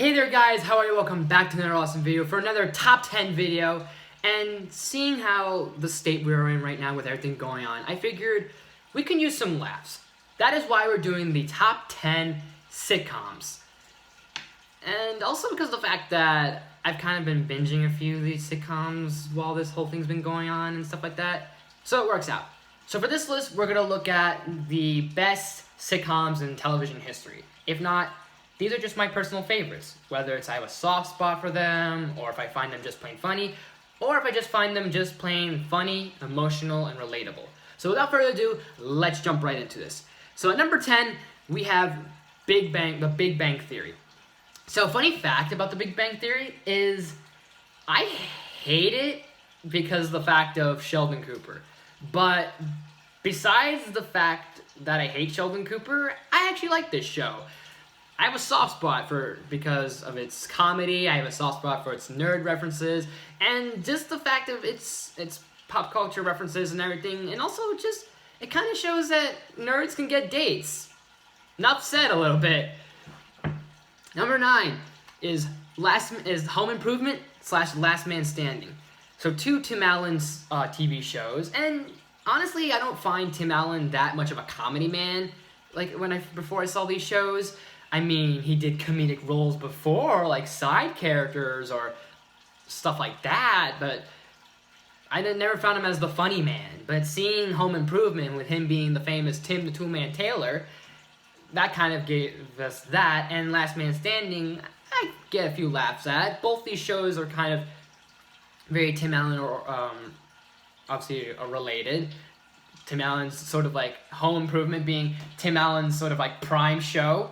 Hey there guys, how are you? Welcome back to another awesome video for another top 10 video. And seeing how the state we're in right now with everything going on, I figured we can use some laughs. That is why we're doing the top 10 sitcoms. And also because of the fact that I've kind of been binging a few of these sitcoms while this whole thing's been going on and stuff like that. So it works out. So for this list, we're going to look at the best sitcoms in television history. If not, these are just my personal favorites, whether it's I have a soft spot for them, or if I find them just plain funny, or if I just find them just plain funny, emotional, and relatable. So without further ado, let's jump right into this. So at number 10, we have The Big Bang Theory. So funny fact about The Big Bang Theory is I hate it because of the fact of Sheldon Cooper. But besides the fact that I hate Sheldon Cooper, I actually like this show. I have a soft spot because of its comedy. I have a soft spot for its nerd references, and just the fact of its pop culture references and everything. And also, just it kind of shows that nerds can get dates. Enough said a little bit. Number 9 is Home Improvement / Last Man Standing. So 2 Tim Allen's TV shows, and honestly, I don't find Tim Allen that much of a comedy man. Like before I saw these shows. I mean, he did comedic roles before, like side characters or stuff like that, but I never found him as the funny man. But seeing Home Improvement with him being the famous Tim the Toolman Taylor, that kind of gave us that. And Last Man Standing, I get a few laughs at. Both these shows are kind of very Tim Allen or obviously related. Tim Allen's sort of like Home Improvement being Tim Allen's sort of like prime show.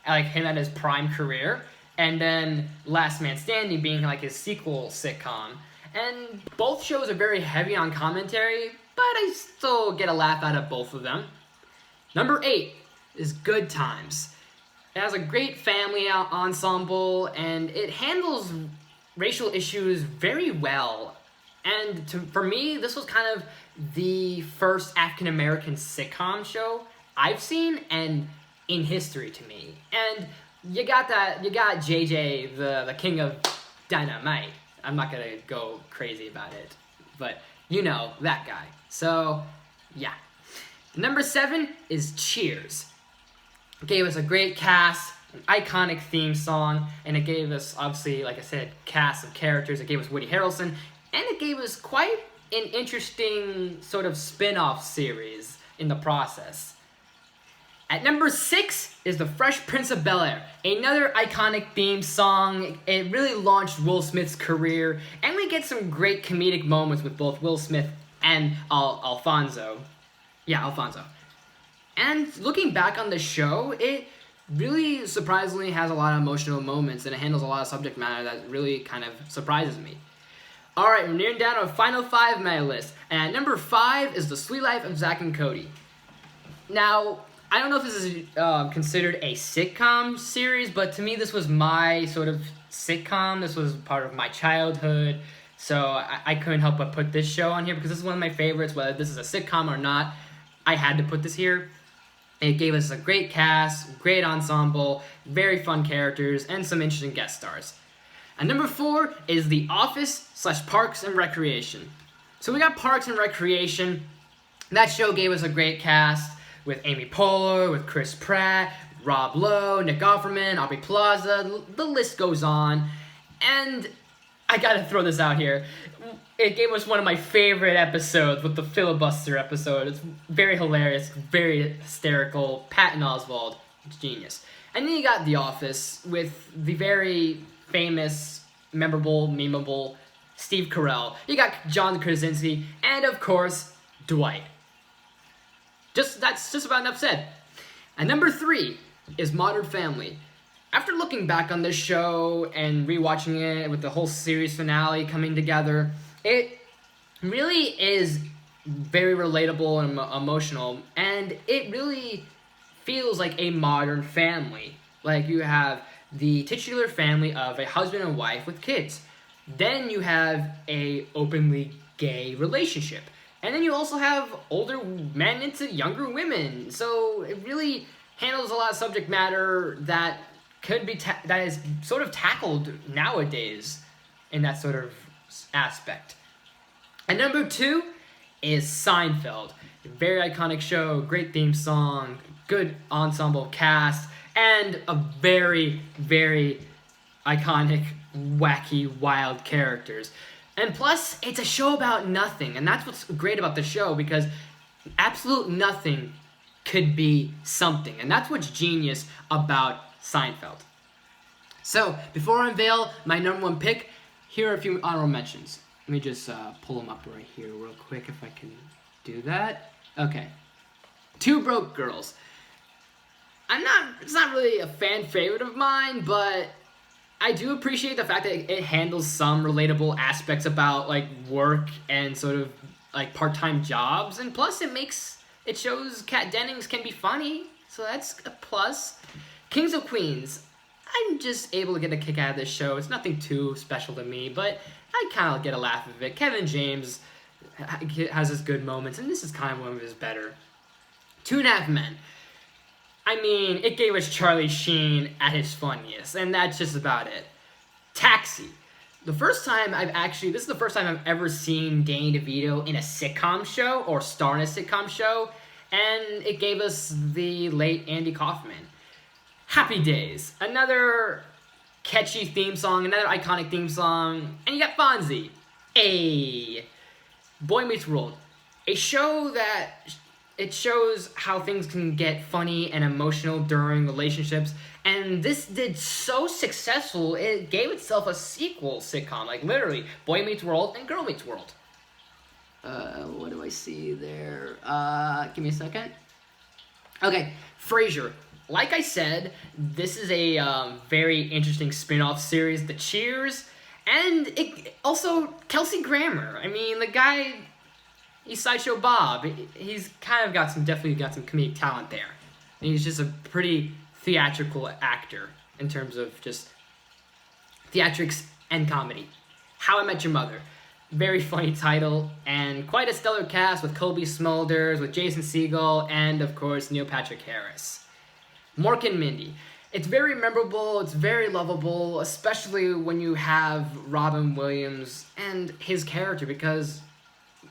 Like him at his prime career, and then Last Man Standing being like his sequel sitcom. And both shows are very heavy on commentary, but I still get a laugh out of both of them. Number 8 is Good Times. It has a great family ensemble, and it handles racial issues very well. And for me, this was kind of the first African-American sitcom show I've seen, and in history to me. And you got JJ, the king of dynamite. I'm not gonna go crazy about it, but you know, that guy. So, yeah. Number 7 is Cheers. It gave us a great cast, an iconic theme song, and it gave us, obviously, like I said, cast of characters. It gave us Woody Harrelson, and it gave us quite an interesting sort of spin-off series in the process. At number 6 is The Fresh Prince of BelAir, another iconic theme song. It really launched Will Smith's career, and we get some great comedic moments with both Will Smith and Alfonso. Yeah, Alfonso. And looking back on the show, it really surprisingly has a lot of emotional moments, and it handles a lot of subject matter that really kind of surprises me. Alright, we're nearing down to a final 5 of my list, and at number 5 is The Sweet Life of Zack and Cody. Now, I don't know if this is considered a sitcom series, but to me this was my sort of sitcom. This was part of my childhood, so I couldn't help but put this show on here because this is one of my favorites. Whether this is a sitcom or not, I had to put this here. It gave us a great cast, great ensemble, very fun characters, and some interesting guest stars. And number 4 is The Office / Parks and Recreation. So we got Parks and Recreation. That show gave us a great cast, with Amy Poehler, with Chris Pratt, Rob Lowe, Nick Offerman, Aubrey Plaza, the list goes on. And I gotta throw this out here. It gave us one of my favorite episodes with the filibuster episode. It's very hilarious, very hysterical. Patton Oswalt, it's genius. And then you got The Office with the very famous, memorable, memeable Steve Carell. You got John Krasinski, and of course, Dwight. That's just about enough said. And number 3 is Modern Family. After looking back on this show and rewatching it with the whole series finale coming together, it really is very relatable and emotional, and it really feels like a modern family. Like you have the titular family of a husband and wife with kids. Then you have a openly gay relationship. And then you also have older men into younger women. So it really handles a lot of subject matter that that is sort of tackled nowadays in that sort of aspect. And number 2 is Seinfeld. Very iconic show, great theme song, good ensemble cast, and a very, very iconic, wacky, wild characters. And plus, it's a show about nothing, and that's what's great about the show, because absolute nothing could be something, and that's what's genius about Seinfeld. So, before I unveil my number 1 pick, here are a few honorable mentions. Let me just pull them up right here real quick if I can do that. Okay. Two Broke Girls. It's not really a fan favorite of mine, but I do appreciate the fact that it handles some relatable aspects about like work and sort of like part-time jobs, and plus it shows Kat Dennings can be funny, so that's a plus. Kings of Queens. I'm just able to get a kick out of this show. It's nothing too special to me, but I kind of get a laugh of it. Kevin James has his good moments, and this is kind of one of his better. 2.5 Men. I mean, it gave us Charlie Sheen at his funniest, and that's just about it. Taxi. This is the first time I've ever seen Danny DeVito in a sitcom show, or star in a sitcom show, and it gave us the late Andy Kaufman. Happy Days. Another catchy theme song, another iconic theme song, and you got Fonzie. Boy Meets World. A show that it shows how things can get funny and emotional during relationships, and this did so successful, it gave itself a sequel sitcom, like literally, Boy Meets World and Girl Meets World. What do I see there? Give me a second. Okay, Frasier. Like I said, this is a very interesting spin-off series, The Cheers, and it also Kelsey Grammer. I mean, the guy, he's Sideshow Bob. He's definitely got some comedic talent there. And he's just a pretty theatrical actor in terms of just theatrics and comedy. How I Met Your Mother. Very funny title, and quite a stellar cast with Kobe Smulders, with Jason Segel, and of course Neil Patrick Harris. Mork and Mindy. It's very memorable, it's very lovable, especially when you have Robin Williams and his character, because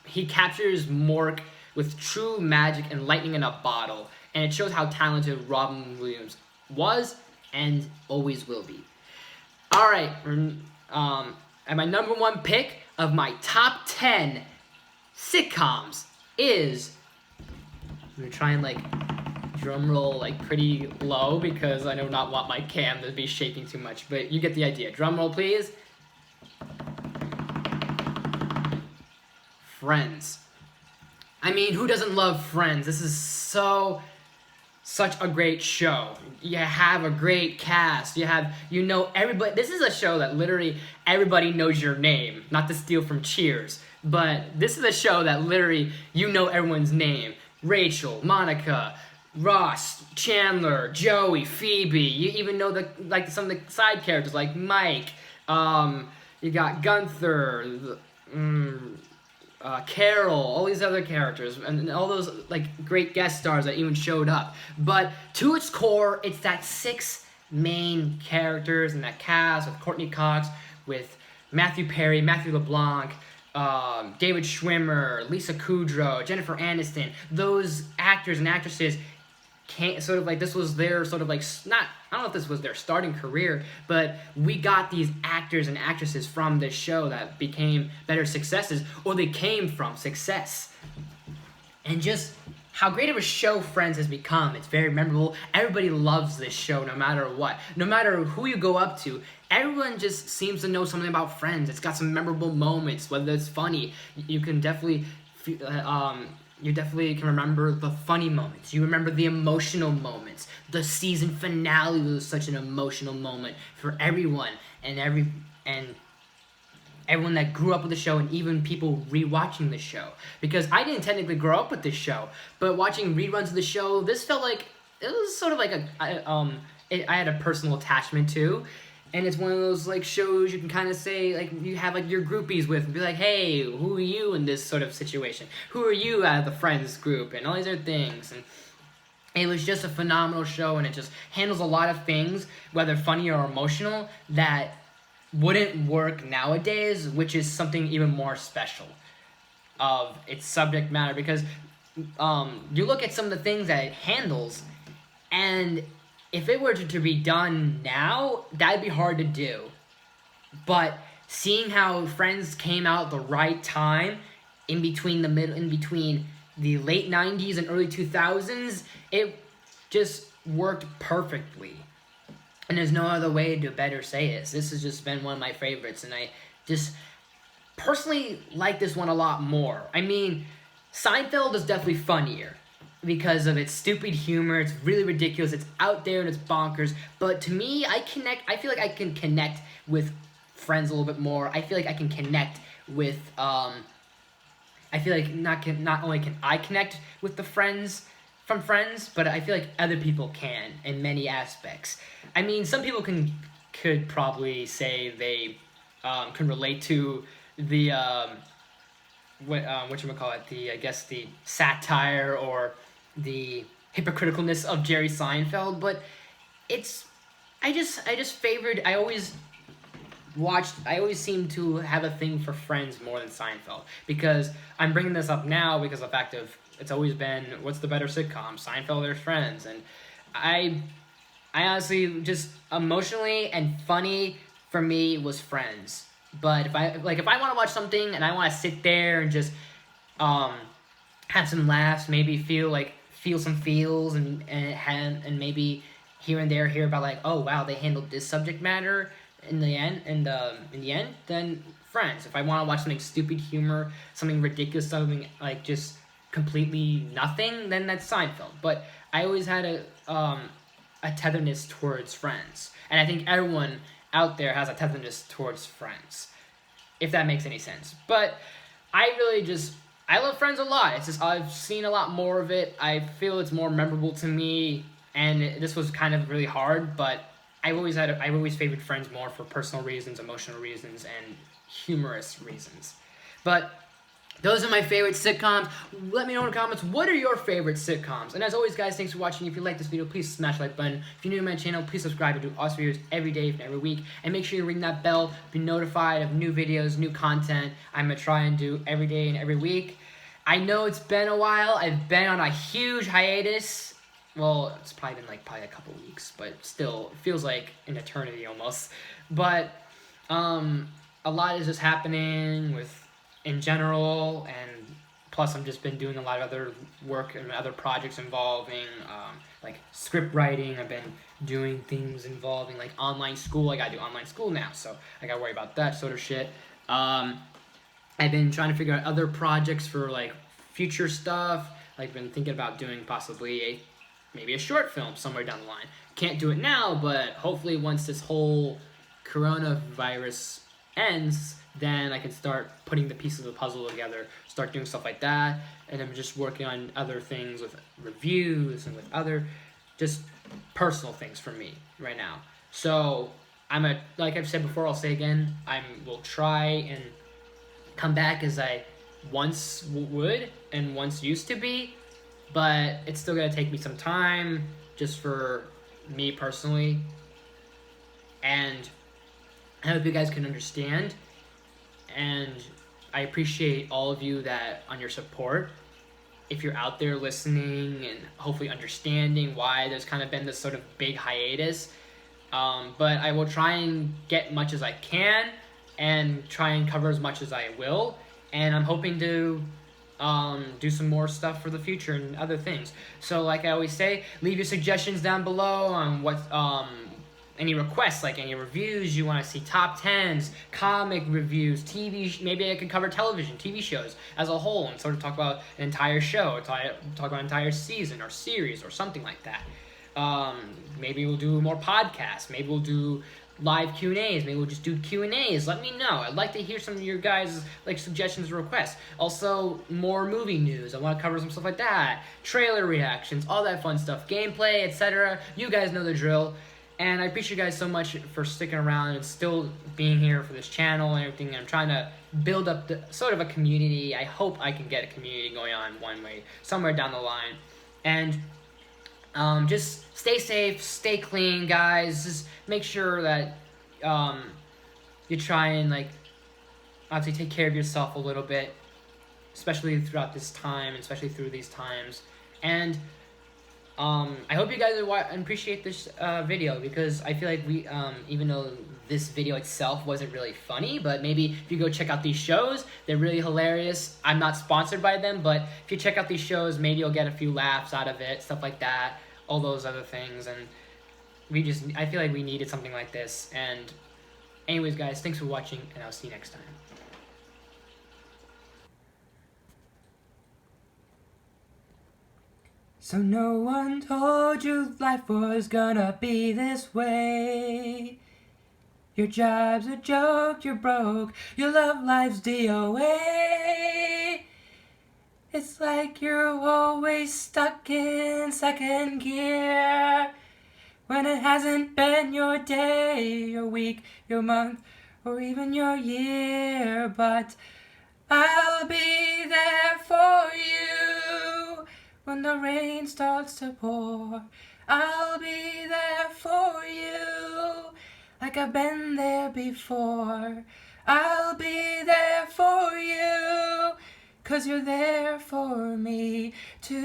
he captures Mork with true magic and lightning in a bottle, and it shows how talented Robin Williams was and always will be. Alright, and my number 1 pick of my top 10 sitcoms is, I'm gonna try and drum roll pretty low because I do not want my cam to be shaking too much, but you get the idea. Drum roll, please. Friends. I mean, who doesn't love Friends? This is such a great show. You have a great cast. You know everybody. This is a show that literally everybody knows your name. Not to steal from Cheers, but this is a show that literally you know everyone's name. Rachel, Monica, Ross, Chandler, Joey, Phoebe. You even know some of the side characters like Mike. You got Gunther, Carol, all these other characters, and all those great guest stars that even showed up. But to its core, it's that 6 main characters and that cast with Courtney Cox, with Matthew Perry, Matthew LeBlanc, David Schwimmer, Lisa Kudrow, Jennifer Aniston. Those actors and actresses this was their I don't know if this was their starting career, but we got these actors and actresses from this show that became better successes, or they came from success. And just how great of a show Friends has become. It's very memorable. Everybody loves this show no matter what. No matter who you go up to, everyone just seems to know something about Friends. It's got some memorable moments, whether it's funny. You can definitely you definitely can remember the funny moments. You remember the emotional moments. The season finale was such an emotional moment for everyone, and everyone that grew up with the show, and even people rewatching the show. Because I didn't technically grow up with this show, but watching reruns of the show, this felt like it was sort of like I had a personal attachment to. And it's one of those shows you can kind of say you have your groupies with, and be like, hey, who are you in this sort of situation? Who are you out of the Friends group? And all these other things. And It was just a phenomenal show, and it just handles a lot of things, whether funny or emotional, that wouldn't work nowadays, which is something even more special of its subject matter. Because you look at some of the things that it handles, and if it were to be done now, that'd be hard to do. But seeing how Friends came out at the right time, in between the late 90s and early 2000s, it just worked perfectly. And there's no other way to better say it. This has just been one of my favorites, and I just personally like this one a lot more. I mean, Seinfeld is definitely funnier because of its stupid humor. It's really ridiculous. It's out there and it's bonkers. But to me, I feel like I can connect with Friends a little bit more. I feel like I can connect with I feel like not only can I connect with the friends from Friends, but I feel like other people can in many aspects. I mean, some people could probably say they can relate to the whatchamacallit, the, I guess, the satire or the hypocriticalness of Jerry Seinfeld, but it's I just favored I always seem to have a thing for Friends more than Seinfeld, because I'm bringing this up now because of the fact of it's always been, what's the better sitcom, Seinfeld or Friends? And I honestly, just emotionally and funny for me was Friends. But if I want to watch something and I want to sit there and just have some laughs, maybe feel some feels, and maybe here and there hear about, like, oh wow, they handled this subject matter in the end, then Friends. If I want to watch something stupid humor, something ridiculous, something like just completely nothing, then that's Seinfeld. But I always had a tetherness towards Friends, and I think everyone out there has a tetherness towards Friends, if that makes any sense. But I love Friends a lot. It's just I've seen a lot more of it. I feel it's more memorable to me, and this was kind of really hard, but I've always favored Friends more for personal reasons, emotional reasons, and humorous reasons. But those are my favorite sitcoms. Let me know in the comments, what are your favorite sitcoms? And as always, guys, thanks for watching. If you like this video, please smash the like button. If you're new to my channel, please subscribe. I do awesome videos every day and every week. And make sure you ring that bell to be notified of new videos, new content I'm going to try and do every day and every week. I know it's been a while. I've been on a huge hiatus. Well, it's probably been probably a couple weeks, but still, it feels like an eternity almost. But a lot is just happening in general, and plus I've just been doing a lot of other work and other projects involving like script writing. I've been doing things involving like online school. I gotta do online school now, so I gotta worry about that sort of shit. I've been trying to figure out other projects for like future stuff. Like, been thinking about doing possibly maybe a short film somewhere down the line. Can't do it now, but hopefully once this whole coronavirus ends, then I can start putting the pieces of the puzzle together, start doing stuff like that. And I'm just working on other things with reviews and with other just personal things for me right now. So like I've said before, I'll say again, will try and come back as I once would and once used to be. But it's still going to take me some time, just for me personally. And I hope you guys can understand. And I appreciate all of you on your support. If you're out there listening and hopefully understanding why there's kind of been this sort of big hiatus. But I will try and get much as I can and try and cover as much as I will. And I'm hoping to do some more stuff for the future and other things. So like I always say, leave your suggestions down below on what any requests, like any reviews you want to see, top 10s, comic reviews, maybe I could cover television, TV shows as a whole, and sort of talk about an entire show, or talk about an entire season or series or something like that. Maybe we'll do more podcasts, maybe we'll do live Q&As, maybe we'll just do Q&As. Let me know. I'd like to hear some of your guys' suggestions or requests. Also, more movie news. I want to cover some stuff like that. Trailer reactions, all that fun stuff. Gameplay, etc. You guys know the drill. And I appreciate you guys so much for sticking around and still being here for this channel and everything. I'm trying to build up sort of a community. I hope I can get a community going on one way, somewhere down the line. And Just stay safe, stay clean, guys. Just make sure that you try and like obviously take care of yourself a little bit, especially throughout this time, especially through these times. And I hope you guys appreciate this video, because I feel like we, even though this video itself wasn't really funny, but maybe if you go check out these shows, they're really hilarious. I'm not sponsored by them, but if you check out these shows, maybe you'll get a few laughs out of it, stuff like that, all those other things. And I feel like we needed something like this. And anyways, guys, thanks for watching, and I'll see you next time. So no one told you life was gonna be this way. Your job's a joke, you're broke, your love life's DOA. It's like you're always stuck in second gear, when it hasn't been your day, your week, your month, or even your year. But I'll be there for you when the rain starts to pour. I'll be there for you, like I've been there before. I'll be there for you, 'cause you're there for me too.